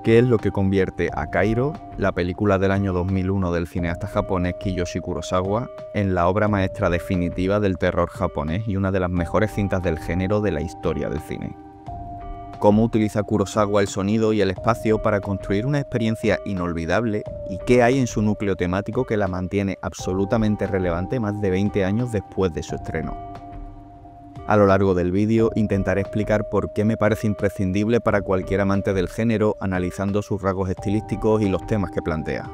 ¿Qué es lo que convierte a Kairo, la película del año 2001 del cineasta japonés Kiyoshi Kurosawa, en la obra maestra definitiva del terror japonés y una de las mejores cintas del género de la historia del cine? ¿Cómo utiliza Kurosawa el sonido y el espacio para construir una experiencia inolvidable? ¿Y qué hay en su núcleo temático que la mantiene absolutamente relevante más de 20 años después de su estreno? A lo largo del vídeo intentaré explicar por qué me parece imprescindible para cualquier amante del género, analizando sus rasgos estilísticos y los temas que plantea.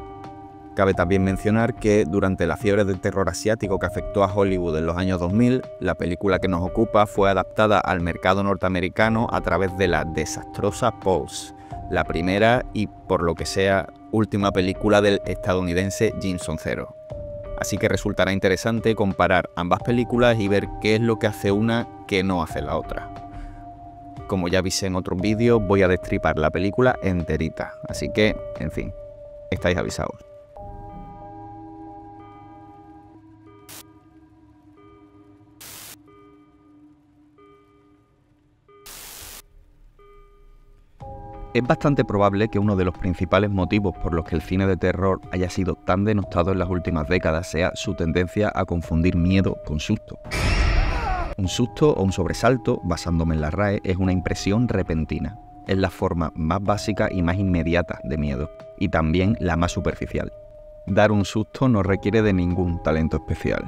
Cabe también mencionar que durante la fiebre del terror asiático que afectó a Hollywood en los años 2000, la película que nos ocupa fue adaptada al mercado norteamericano a través de la desastrosa Pulse, la primera y, por lo que sea, última película del estadounidense Jimson Zero. Así que resultará interesante comparar ambas películas y ver qué es lo que hace una que no hace la otra. Como ya avisé en otros vídeos, voy a destripar la película enterita, así que, en fin, estáis avisados. Es bastante probable que uno de los principales motivos por los que el cine de terror haya sido tan denostado en las últimas décadas sea su tendencia a confundir miedo con susto. Un susto o un sobresalto, basándome en la RAE, es una impresión repentina. Es la forma más básica y más inmediata de miedo, y también la más superficial. Dar un susto no requiere de ningún talento especial.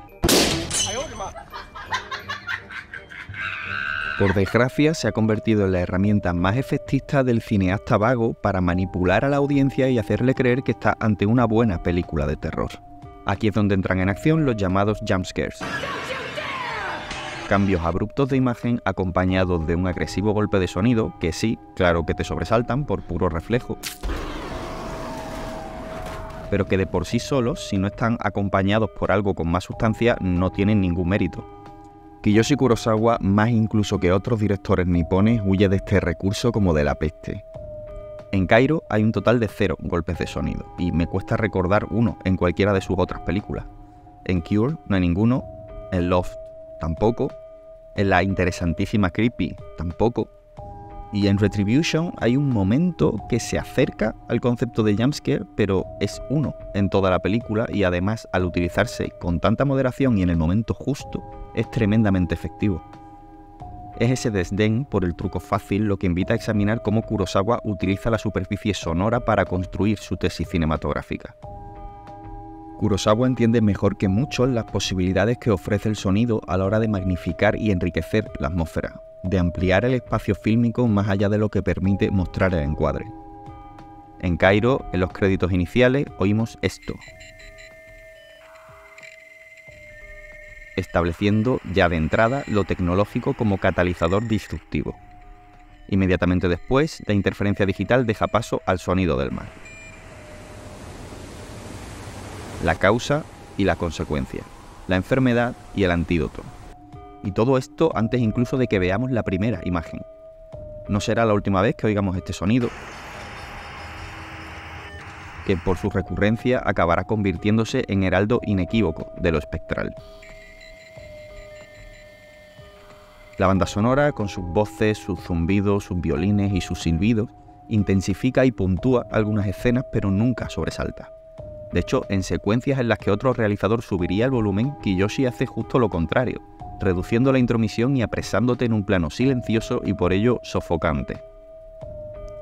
Por desgracia, se ha convertido en la herramienta más efectista del cineasta vago para manipular a la audiencia y hacerle creer que está ante una buena película de terror. Aquí es donde entran en acción los llamados jumpscares. Cambios abruptos de imagen acompañados de un agresivo golpe de sonido que sí, claro que te sobresaltan por puro reflejo, pero que de por sí solos, si no están acompañados por algo con más sustancia, no tienen ningún mérito. Kiyoshi Kurosawa, más incluso que otros directores nipones, huye de este recurso como de la peste. En Kairo hay un total de 0 golpes de sonido, y me cuesta recordar uno en cualquiera de sus otras películas. En Cure no hay ninguno, en Lost tampoco, en la interesantísima Creepy tampoco, y en Retribution hay un momento que se acerca al concepto de jumpscare, pero es uno en toda la película y además al utilizarse con tanta moderación y en el momento justo, es tremendamente efectivo. Es ese desdén por el truco fácil lo que invita a examinar cómo Kurosawa utiliza la superficie sonora para construir su tesis cinematográfica. Kurosawa entiende mejor que muchos las posibilidades que ofrece el sonido a la hora de magnificar y enriquecer la atmósfera, de ampliar el espacio fílmico más allá de lo que permite mostrar el encuadre. En Kairo, en los créditos iniciales, oímos esto, estableciendo ya de entrada lo tecnológico como catalizador disruptivo. Inmediatamente después, la interferencia digital deja paso al sonido del mar. La causa y la consecuencia, la enfermedad y el antídoto. Y todo esto antes incluso de que veamos la primera imagen. No será la última vez que oigamos este sonido, que por su recurrencia acabará convirtiéndose en heraldo inequívoco de lo espectral. La banda sonora, con sus voces, sus zumbidos, sus violines y sus silbidos, intensifica y puntúa algunas escenas, pero nunca sobresalta. De hecho, en secuencias en las que otro realizador subiría el volumen, Kiyoshi hace justo lo contrario, reduciendo la intromisión y apresándote en un plano silencioso y por ello sofocante.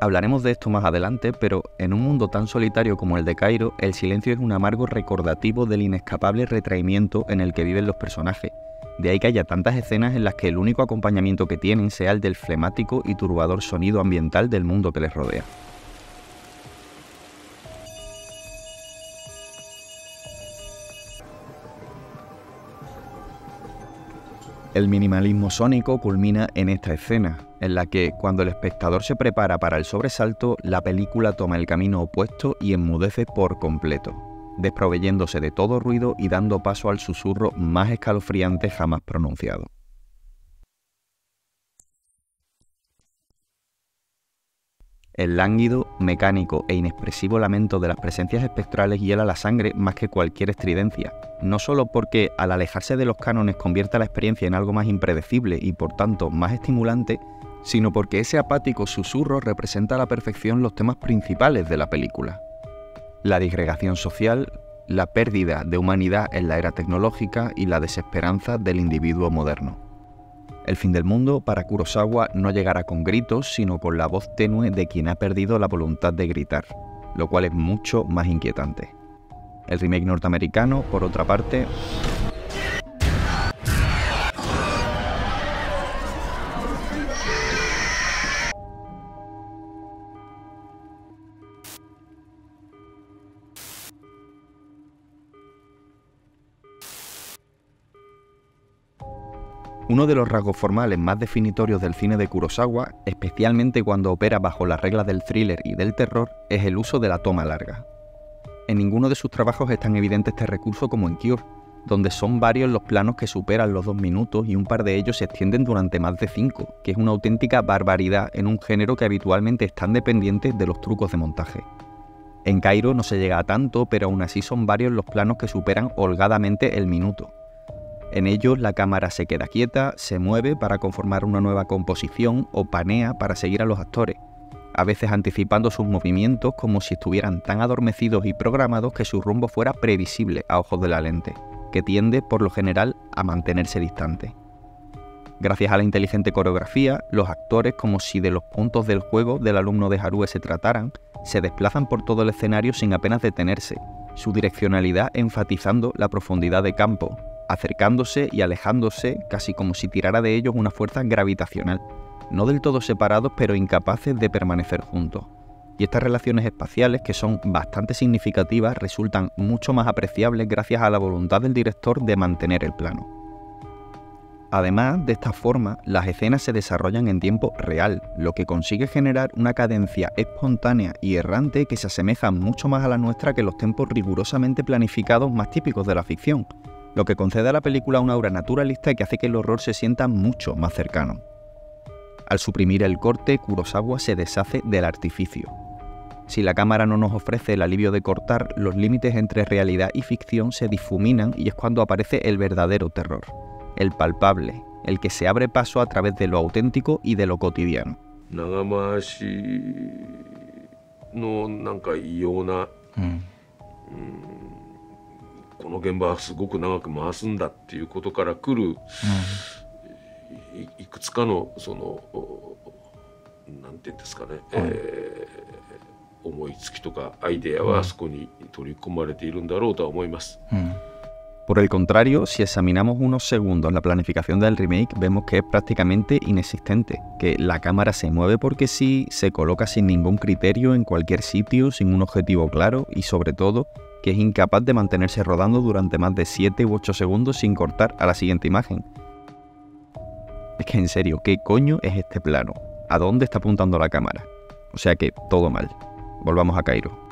Hablaremos de esto más adelante, pero en un mundo tan solitario como el de Kairo, el silencio es un amargo recordativo del inescapable retraimiento en el que viven los personajes. De ahí que haya tantas escenas en las que el único acompañamiento que tienen sea el del flemático y turbador sonido ambiental del mundo que les rodea. El minimalismo sónico culmina en esta escena, en la que, cuando el espectador se prepara para el sobresalto, la película toma el camino opuesto y enmudece por completo, desproveyéndose de todo ruido y dando paso al susurro más escalofriante jamás pronunciado. El lánguido, mecánico e inexpresivo lamento de las presencias espectrales hiela la sangre más que cualquier estridencia, no solo porque al alejarse de los cánones convierta la experiencia en algo más impredecible y por tanto más estimulante, sino porque ese apático susurro representa a la perfección los temas principales de la película: la disgregación social, la pérdida de humanidad en la era tecnológica y la desesperanza del individuo moderno. El fin del mundo para Kurosawa no llegará con gritos, sino con la voz tenue de quien ha perdido la voluntad de gritar, lo cual es mucho más inquietante. El remake norteamericano, por otra parte, uno de los rasgos formales más definitorios del cine de Kurosawa, especialmente cuando opera bajo las reglas del thriller y del terror, es el uso de la toma larga. En ninguno de sus trabajos es tan evidente este recurso como en Cure, donde son varios los planos que superan los 2 minutos y un par de ellos se extienden durante más de 5, que es una auténtica barbaridad en un género que habitualmente es tan dependiente de los trucos de montaje. En Kairo no se llega a tanto, pero aún así son varios los planos que superan holgadamente el minuto. En ellos la cámara se queda quieta, se mueve para conformar una nueva composición o panea para seguir a los actores, a veces anticipando sus movimientos como si estuvieran tan adormecidos y programados que su rumbo fuera previsible a ojos de la lente, que tiende por lo general a mantenerse distante. Gracias a la inteligente coreografía, los actores, como si de los puntos del juego del alumno de Haruo se trataran, se desplazan por todo el escenario sin apenas detenerse, su direccionalidad enfatizando la profundidad de campo, acercándose y alejándose casi como si tirara de ellos una fuerza gravitacional, no del todo separados pero incapaces de permanecer juntos. Y estas relaciones espaciales, que son bastante significativas, resultan mucho más apreciables gracias a la voluntad del director de mantener el plano. Además, de esta forma, las escenas se desarrollan en tiempo real, lo que consigue generar una cadencia espontánea y errante que se asemeja mucho más a la nuestra que los tempos rigurosamente planificados más típicos de la ficción, lo que concede a la película una aura naturalista que hace que el horror se sienta mucho más cercano. Al suprimir el corte, Kurosawa se deshace del artificio. Si la cámara no nos ofrece el alivio de cortar, los límites entre realidad y ficción se difuminan y es cuando aparece el verdadero terror, el palpable, el que se abre paso a través de lo auténtico y de lo cotidiano. この現場はすごく長く回すんだっていうことから来る、いくつかのそのなんていうんですかね、思いつきとかアイデアはそこに取り込まれているんだろうとは思います。Por el contrario, si examinamos unos segundos la planificación del remake, vemos que es prácticamente inexistente, que la cámara se mueve porque sí, se coloca sin ningún criterio en cualquier sitio, sin un objetivo claro y sobre todo, que es incapaz de mantenerse rodando durante más de 7 u 8 segundos sin cortar a la siguiente imagen. Es que en serio, ¿qué coño es este plano? ¿A dónde está apuntando la cámara? O sea que todo mal. Volvamos a Kairo.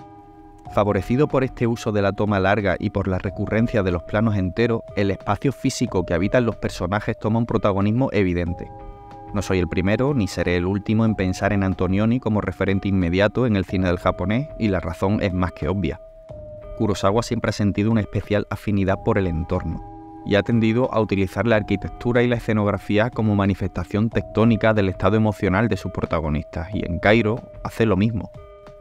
Favorecido por este uso de la toma larga y por la recurrencia de los planos enteros, el espacio físico que habitan los personajes toma un protagonismo evidente. No soy el primero ni seré el último en pensar en Antonioni como referente inmediato en el cine del japonés, y la razón es más que obvia. Kurosawa siempre ha sentido una especial afinidad por el entorno y ha tendido a utilizar la arquitectura y la escenografía como manifestación tectónica del estado emocional de sus protagonistas, y en Kairo hace lo mismo,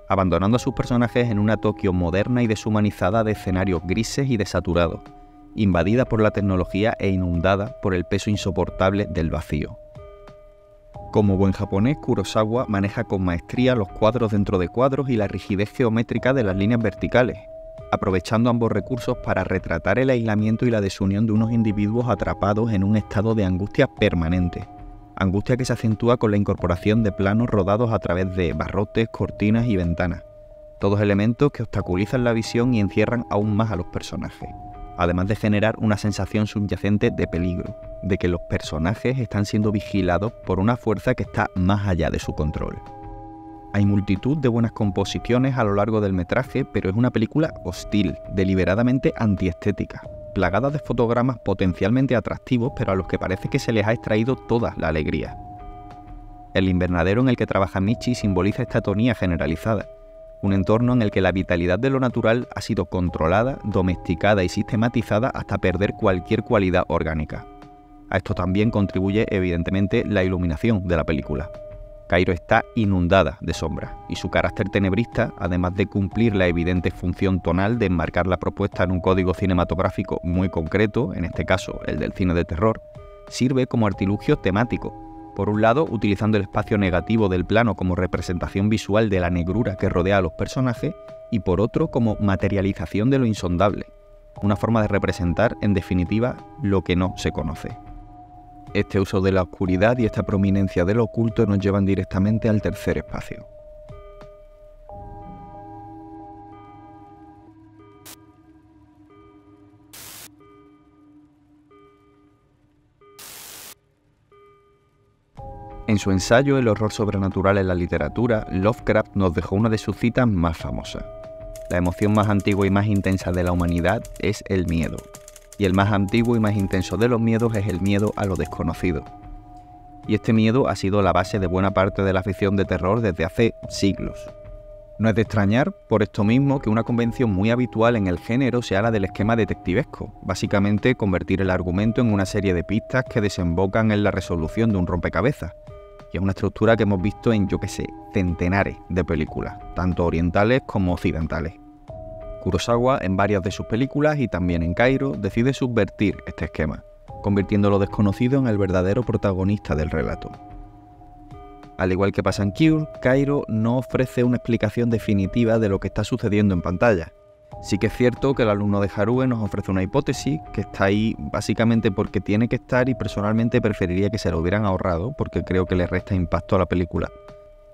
abandonando a sus personajes en una Tokio moderna y deshumanizada de escenarios grises y desaturados, invadida por la tecnología e inundada por el peso insoportable del vacío. Como buen japonés, Kurosawa maneja con maestría los cuadros dentro de cuadros y la rigidez geométrica de las líneas verticales, aprovechando ambos recursos para retratar el aislamiento y la desunión de unos individuos atrapados en un estado de angustia permanente. Angustia que se acentúa con la incorporación de planos rodados a través de barrotes, cortinas y ventanas, todos elementos que obstaculizan la visión y encierran aún más a los personajes, además de generar una sensación subyacente de peligro, de que los personajes están siendo vigilados por una fuerza que está más allá de su control. Hay multitud de buenas composiciones a lo largo del metraje, pero es una película hostil, deliberadamente antiestética, plagada de fotogramas potencialmente atractivos, pero a los que parece que se les ha extraído toda la alegría. El invernadero en el que trabaja Michi simboliza esta atonía generalizada, un entorno en el que la vitalidad de lo natural ha sido controlada, domesticada y sistematizada hasta perder cualquier cualidad orgánica. A esto también contribuye evidentemente la iluminación de la película. Cairo está inundada de sombras, y su carácter tenebrista, además de cumplir la evidente función tonal de enmarcar la propuesta en un código cinematográfico muy concreto, en este caso el del cine de terror, sirve como artilugio temático. Por un lado, utilizando el espacio negativo del plano como representación visual de la negrura que rodea a los personajes, y por otro como materialización de lo insondable, una forma de representar, en definitiva, lo que no se conoce. Este uso de la oscuridad y esta prominencia de lo oculto nos llevan directamente al tercer espacio. En su ensayo El horror sobrenatural en la literatura, Lovecraft nos dejó una de sus citas más famosas. La emoción más antigua y más intensa de la humanidad es el miedo, y el más antiguo y más intenso de los miedos es el miedo a lo desconocido. Y este miedo ha sido la base de buena parte de la ficción de terror desde hace siglos. No es de extrañar, por esto mismo, que una convención muy habitual en el género sea la del esquema detectivesco, básicamente convertir el argumento en una serie de pistas que desembocan en la resolución de un rompecabezas, que es una estructura que hemos visto en, centenares de películas, tanto orientales como occidentales. Kurosawa, en varias de sus películas y también en Cairo, decide subvertir este esquema, convirtiendo lo desconocido en el verdadero protagonista del relato. Al igual que pasa en Cure, Cairo no ofrece una explicación definitiva de lo que está sucediendo en pantalla. Sí que es cierto que el alumno de Harue nos ofrece una hipótesis que está ahí básicamente porque tiene que estar, y personalmente preferiría que se lo hubieran ahorrado porque creo que le resta impacto a la película.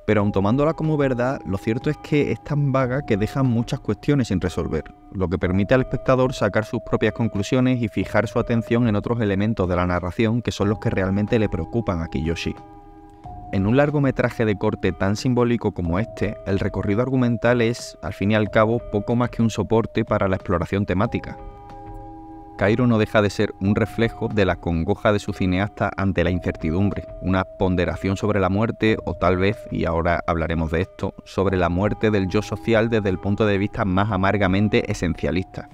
Pero aun tomándola como verdad, lo cierto es que es tan vaga que deja muchas cuestiones sin resolver, lo que permite al espectador sacar sus propias conclusiones y fijar su atención en otros elementos de la narración que son los que realmente le preocupan a Kiyoshi. En un largometraje de corte tan simbólico como este, el recorrido argumental es, al fin y al cabo, poco más que un soporte para la exploración temática. Cairo no deja de ser un reflejo de la congoja de su cineasta ante la incertidumbre, una ponderación sobre la muerte o tal vez, y ahora hablaremos de esto, sobre la muerte del yo social desde el punto de vista más amargamente esencialista.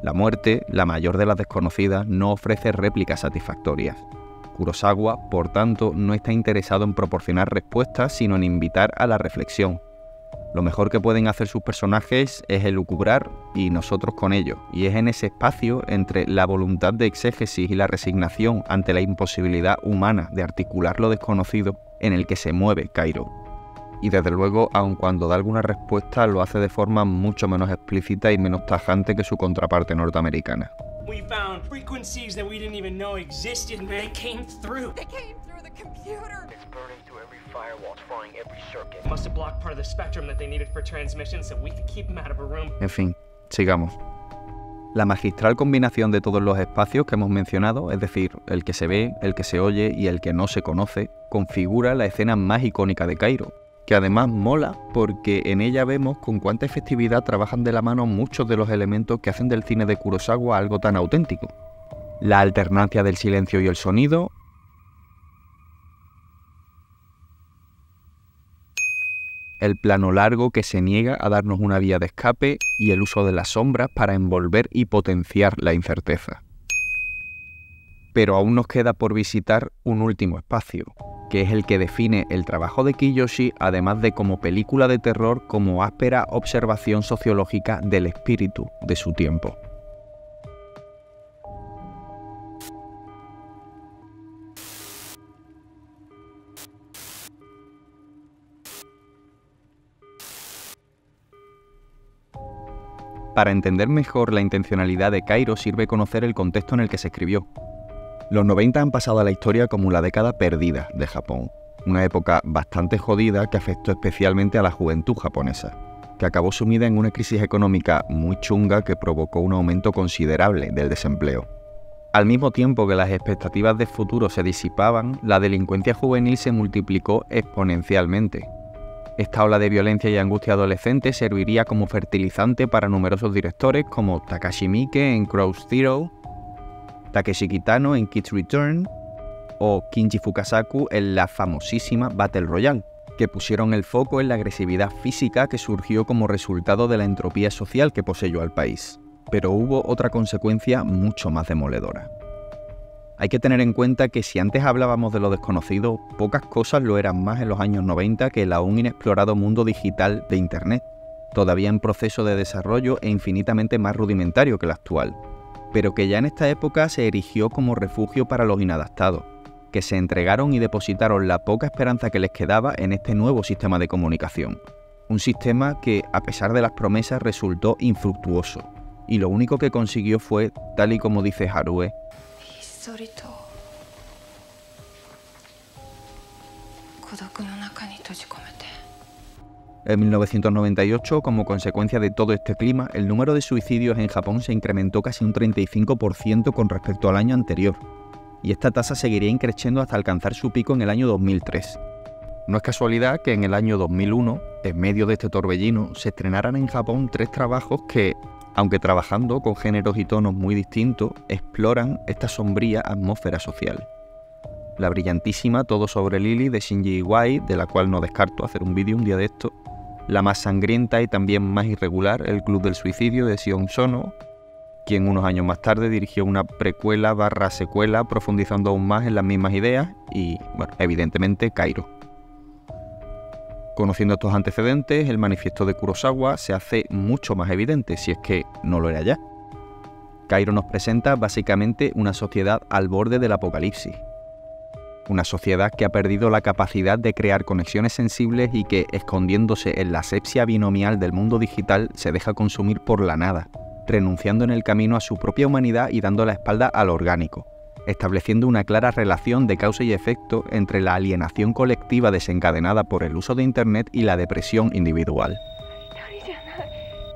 La muerte, la mayor de las desconocidas, no ofrece réplicas satisfactorias. Kurosawa, por tanto, no está interesado en proporcionar respuestas, sino en invitar a la reflexión. Lo mejor que pueden hacer sus personajes es elucubrar y nosotros con ellos, y es en ese espacio entre la voluntad de exégesis y la resignación ante la imposibilidad humana de articular lo desconocido en el que se mueve Cairo. Y desde luego, aun cuando da alguna respuesta, lo hace de forma mucho menos explícita y menos tajante que su contraparte norteamericana. We found frequencies that we didn't even know existed, and they came through. They came through the computer. It's burning through every firewall, it's frying every circuit. Must have blocked part of the spectrum that they needed for transmission, so we could keep them out of a room. En fin, sigamos. La magistral combinación de todos los espacios que hemos mencionado, es decir, el que se ve, el que se oye y el que no se conoce, configura la escena más icónica de Cairo, que además mola porque en ella vemos con cuánta efectividad trabajan de la mano muchos de los elementos que hacen del cine de Kurosawa algo tan auténtico. La alternancia del silencio y el sonido, el plano largo que se niega a darnos una vía de escape y el uso de las sombras para envolver y potenciar la incerteza. Pero aún nos queda por visitar un último espacio, que es el que define el trabajo de Kiyoshi, además de como película de terror, como áspera observación sociológica del espíritu de su tiempo. Para entender mejor la intencionalidad de Cairo sirve conocer el contexto en el que se escribió. Los 90 han pasado a la historia como la década perdida de Japón, una época bastante jodida que afectó especialmente a la juventud japonesa, que acabó sumida en una crisis económica muy chunga que provocó un aumento considerable del desempleo. Al mismo tiempo que las expectativas de futuro se disipaban, la delincuencia juvenil se multiplicó exponencialmente. Esta ola de violencia y angustia adolescente serviría como fertilizante para numerosos directores como Takashi Miike en Crow's Zero, Takeshi Kitano en Kids Return o Kinji Fukasaku en la famosísima Battle Royale. que pusieron el foco en la agresividad física que surgió como resultado de la entropía social que poseyó al país. Pero hubo otra consecuencia mucho más demoledora. Hay que tener en cuenta que si antes hablábamos de lo desconocido, pocas cosas lo eran más en los años 90 que el aún inexplorado mundo digital de Internet, todavía en proceso de desarrollo e infinitamente más rudimentario que el actual, pero que ya en esta época se erigió como refugio para los inadaptados, que se entregaron y depositaron la poca esperanza que les quedaba en este nuevo sistema de comunicación. Un sistema que, a pesar de las promesas, resultó infructuoso, y lo único que consiguió fue, tal y como dice Harué, en 1998, como consecuencia de todo este clima, el número de suicidios en Japón se incrementó casi un 35% con respecto al año anterior, y esta tasa seguiría increciendo hasta alcanzar su pico en el año 2003. No es casualidad que en el año 2001, en medio de este torbellino, se estrenaran en Japón 3 trabajos que, aunque trabajando con géneros y tonos muy distintos, exploran esta sombría atmósfera social. La brillantísima Todo sobre Lily de Shinji Iwai, de la cual no descarto hacer un vídeo un día de esto. La más sangrienta y también más irregular, El Club del Suicidio de Sion Sono, quien unos años más tarde dirigió una precuela/secuela profundizando aún más en las mismas ideas y, bueno, evidentemente, Kairo. Conociendo estos antecedentes, el manifiesto de Kurosawa se hace mucho más evidente, si es que no lo era ya. Kairo nos presenta básicamente una sociedad al borde del apocalipsis. Una sociedad que ha perdido la capacidad de crear conexiones sensibles y que, escondiéndose en la asepsia binomial del mundo digital, se deja consumir por la nada, renunciando en el camino a su propia humanidad y dando la espalda a lo orgánico, estableciendo una clara relación de causa y efecto entre la alienación colectiva desencadenada por el uso de Internet y la depresión individual.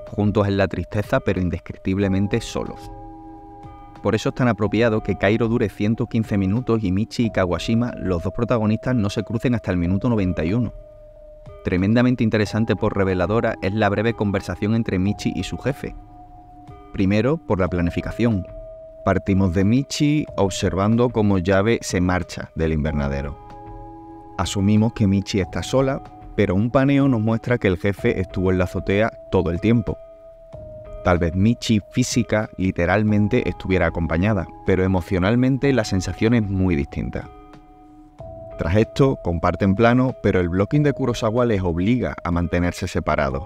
Juntos en la tristeza, pero indescriptiblemente solos. Por eso es tan apropiado que Kairo dure 115 minutos y Michi y Kawashima, los dos protagonistas, no se crucen hasta el minuto 91. Tremendamente interesante por reveladora es la breve conversación entre Michi y su jefe. Primero, por la planificación. Partimos de Michi observando cómo Yabe se marcha del invernadero. Asumimos que Michi está sola, pero un paneo nos muestra que el jefe estuvo en la azotea todo el tiempo. Tal vez Michi física, literalmente, estuviera acompañada, pero emocionalmente la sensación es muy distinta. Tras esto, comparten plano, pero el blocking de Kurosawa les obliga a mantenerse separados.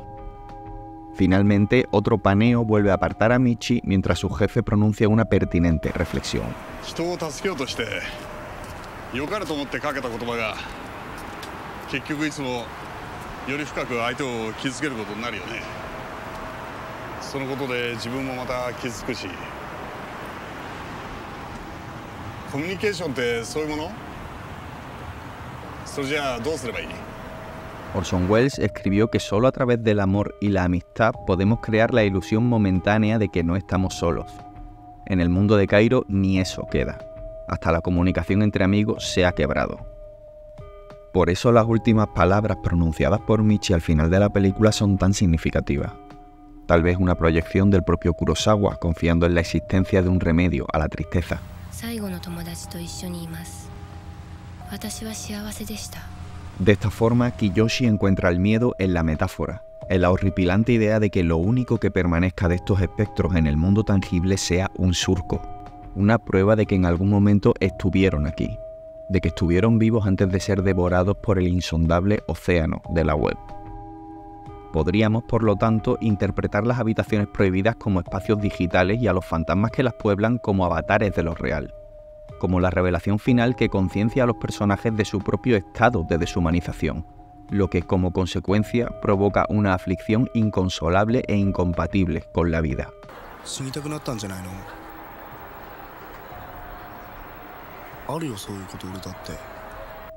Finalmente, otro paneo vuelve a apartar a Michi mientras su jefe pronuncia una pertinente reflexión. Orson Welles escribió que solo a través del amor y la amistad podemos crear la ilusión momentánea de que no estamos solos. En el mundo de Kairo ni eso queda. Hasta la comunicación entre amigos se ha quebrado. Por eso las últimas palabras pronunciadas por Michi al final de la película son tan significativas. Tal vez una proyección del propio Kurosawa confiando en la existencia de un remedio a la tristeza. De esta forma, Kiyoshi encuentra el miedo en la metáfora, en la horripilante idea de que lo único que permanezca de estos espectros en el mundo tangible sea un surco, una prueba de que en algún momento estuvieron aquí, de que estuvieron vivos antes de ser devorados por el insondable océano de la web. Podríamos, por lo tanto, interpretar las habitaciones prohibidas como espacios digitales y a los fantasmas que las pueblan como avatares de lo real, como la revelación final que conciencia a los personajes de su propio estado de deshumanización, lo que como consecuencia provoca una aflicción inconsolable e incompatible con la vida.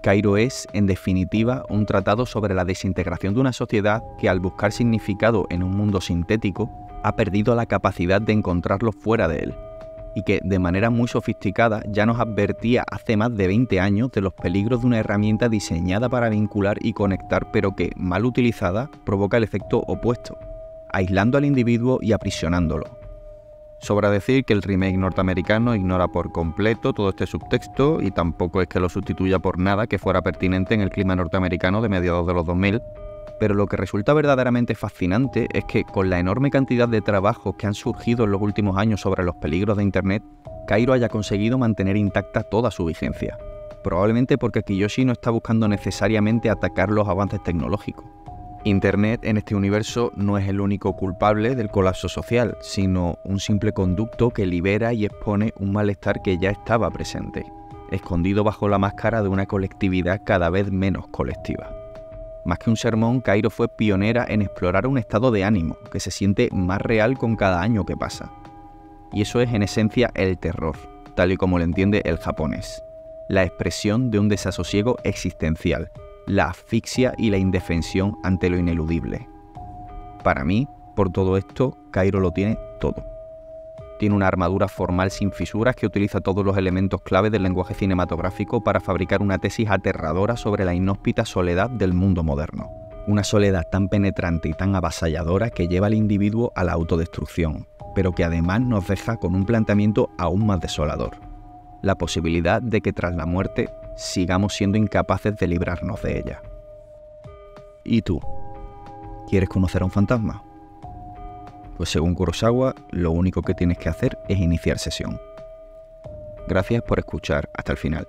Kairo es, en definitiva, un tratado sobre la desintegración de una sociedad que, al buscar significado en un mundo sintético, ha perdido la capacidad de encontrarlo fuera de él, y que, de manera muy sofisticada, ya nos advertía hace más de 20 años de los peligros de una herramienta diseñada para vincular y conectar, pero que, mal utilizada, provoca el efecto opuesto, aislando al individuo y aprisionándolo. Sobra decir que el remake norteamericano ignora por completo todo este subtexto y tampoco es que lo sustituya por nada que fuera pertinente en el clima norteamericano de mediados de los 2000, pero lo que resulta verdaderamente fascinante es que con la enorme cantidad de trabajos que han surgido en los últimos años sobre los peligros de Internet, Kairo haya conseguido mantener intacta toda su vigencia. Probablemente porque Kiyoshi no está buscando necesariamente atacar los avances tecnológicos. Internet en este universo no es el único culpable del colapso social, sino un simple conducto que libera y expone un malestar que ya estaba presente, escondido bajo la máscara de una colectividad cada vez menos colectiva. Más que un sermón, Kairo fue pionera en explorar un estado de ánimo que se siente más real con cada año que pasa. Y eso es en esencia el terror, tal y como lo entiende el japonés. La expresión de un desasosiego existencial, la asfixia y la indefensión ante lo ineludible. Para mí, por todo esto, Kairo lo tiene todo. Tiene una armadura formal sin fisuras que utiliza todos los elementos clave del lenguaje cinematográfico para fabricar una tesis aterradora sobre la inhóspita soledad del mundo moderno. Una soledad tan penetrante y tan avasalladora que lleva al individuo a la autodestrucción, pero que además nos deja con un planteamiento aún más desolador. La posibilidad de que tras la muerte sigamos siendo incapaces de librarnos de ella. ¿Y tú? ¿Quieres conocer a un fantasma? Pues según Kurosawa, lo único que tienes que hacer es iniciar sesión. Gracias por escuchar hasta el final.